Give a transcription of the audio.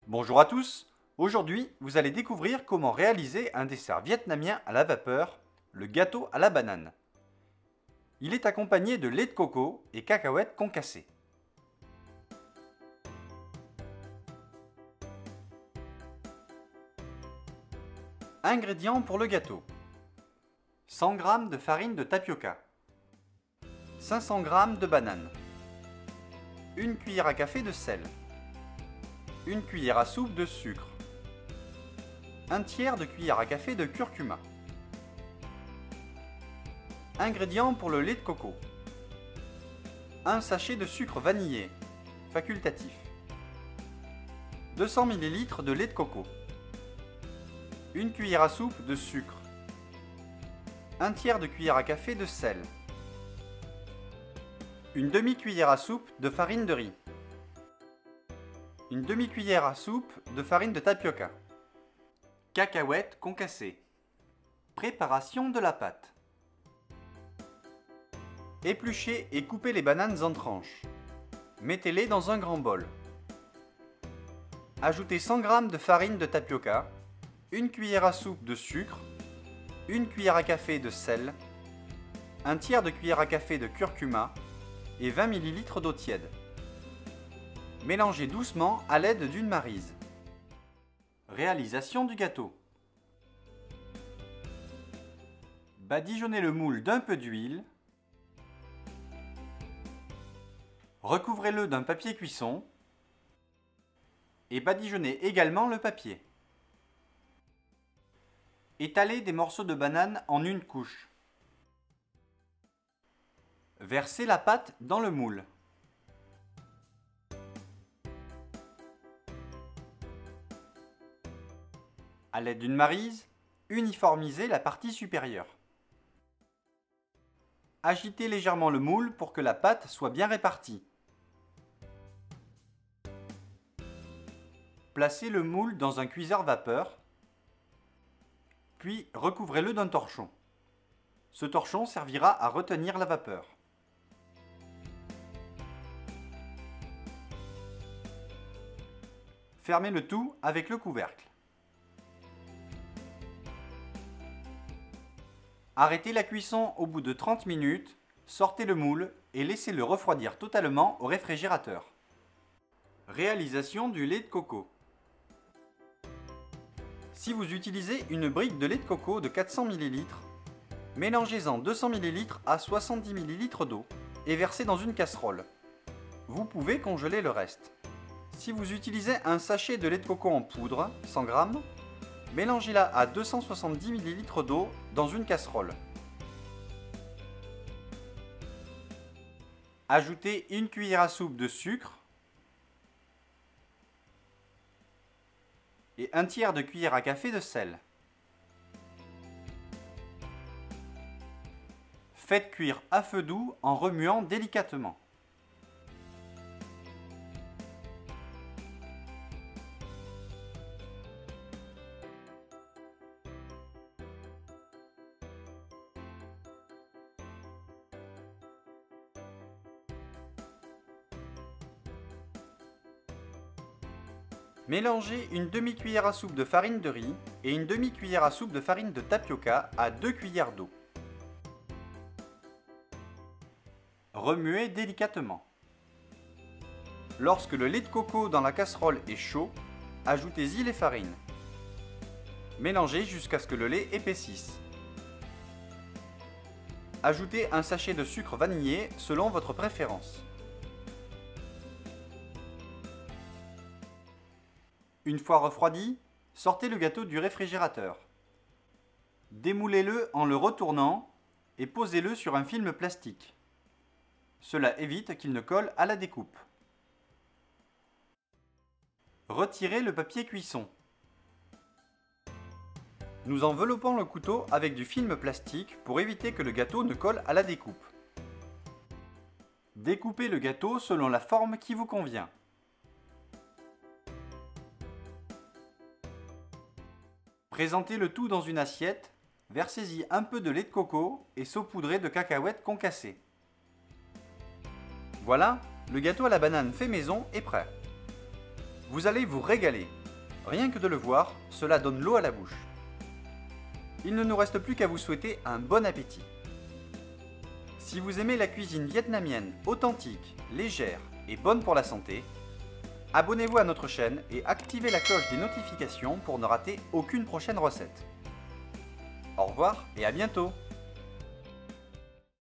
Bonjour à tous, aujourd'hui vous allez découvrir comment réaliser un dessert vietnamien à la vapeur, le gâteau à la banane. Il est accompagné de lait de coco et cacahuètes concassées. Ingrédients pour le gâteau: 100 g de farine de tapioca, 500 g de bananes, 1 cuillère à café de sel, 1 cuillère à soupe de sucre, 1 tiers de cuillère à café de curcuma. Ingrédients pour le lait de coco: 1 sachet de sucre vanillé, facultatif, 200 ml de lait de coco, 1 cuillère à soupe de sucre, 1 tiers de cuillère à café de sel, une demi-cuillère à soupe de farine de riz, une demi-cuillère à soupe de farine de tapioca, cacahuètes concassées. Préparation de la pâte: épluchez et coupez les bananes en tranches. Mettez-les dans un grand bol. Ajoutez 100 g de farine de tapioca, 1 cuillère à soupe de sucre, 1 cuillère à café de sel, 1 tiers de cuillère à café de curcuma et 20 ml d'eau tiède. Mélangez doucement à l'aide d'une maryse. Réalisation du gâteau: badigeonnez le moule d'un peu d'huile. Recouvrez-le d'un papier cuisson et badigeonnez également le papier. Étalez des morceaux de banane en une couche. Versez la pâte dans le moule. À l'aide d'une maryse, uniformisez la partie supérieure. Agitez légèrement le moule pour que la pâte soit bien répartie. Placez le moule dans un cuiseur vapeur, puis recouvrez-le d'un torchon. Ce torchon servira à retenir la vapeur. Fermez le tout avec le couvercle. Arrêtez la cuisson au bout de 30 minutes, sortez le moule et laissez-le refroidir totalement au réfrigérateur. Réalisation du lait de coco. Si vous utilisez une brique de lait de coco de 400 ml, mélangez-en 200 ml à 70 ml d'eau et versez dans une casserole. Vous pouvez congeler le reste. Si vous utilisez un sachet de lait de coco en poudre, 100 g, mélangez-la à 270 ml d'eau dans une casserole. Ajoutez 1 cuillère à soupe de sucre et 1 tiers de cuillère à café de sel. Faites cuire à feu doux en remuant délicatement. Mélangez une demi-cuillère à soupe de farine de riz et une demi-cuillère à soupe de farine de tapioca à 2 cuillères d'eau. Remuez délicatement. Lorsque le lait de coco dans la casserole est chaud, ajoutez-y les farines. Mélangez jusqu'à ce que le lait épaississe. Ajoutez un sachet de sucre vanillé selon votre préférence. Une fois refroidi, sortez le gâteau du réfrigérateur. Démoulez-le en le retournant et posez-le sur un film plastique. Cela évite qu'il ne colle à la découpe. Retirez le papier cuisson. Nous enveloppons le couteau avec du film plastique pour éviter que le gâteau ne colle à la découpe. Découpez le gâteau selon la forme qui vous convient. Présentez le tout dans une assiette, versez-y un peu de lait de coco et saupoudrez de cacahuètes concassées. Voilà, le gâteau à la banane fait maison est prêt. Vous allez vous régaler. Rien que de le voir, cela donne l'eau à la bouche. Il ne nous reste plus qu'à vous souhaiter un bon appétit. Si vous aimez la cuisine vietnamienne authentique, légère et bonne pour la santé, abonnez-vous à notre chaîne et activez la cloche des notifications pour ne rater aucune prochaine recette. Au revoir et à bientôt!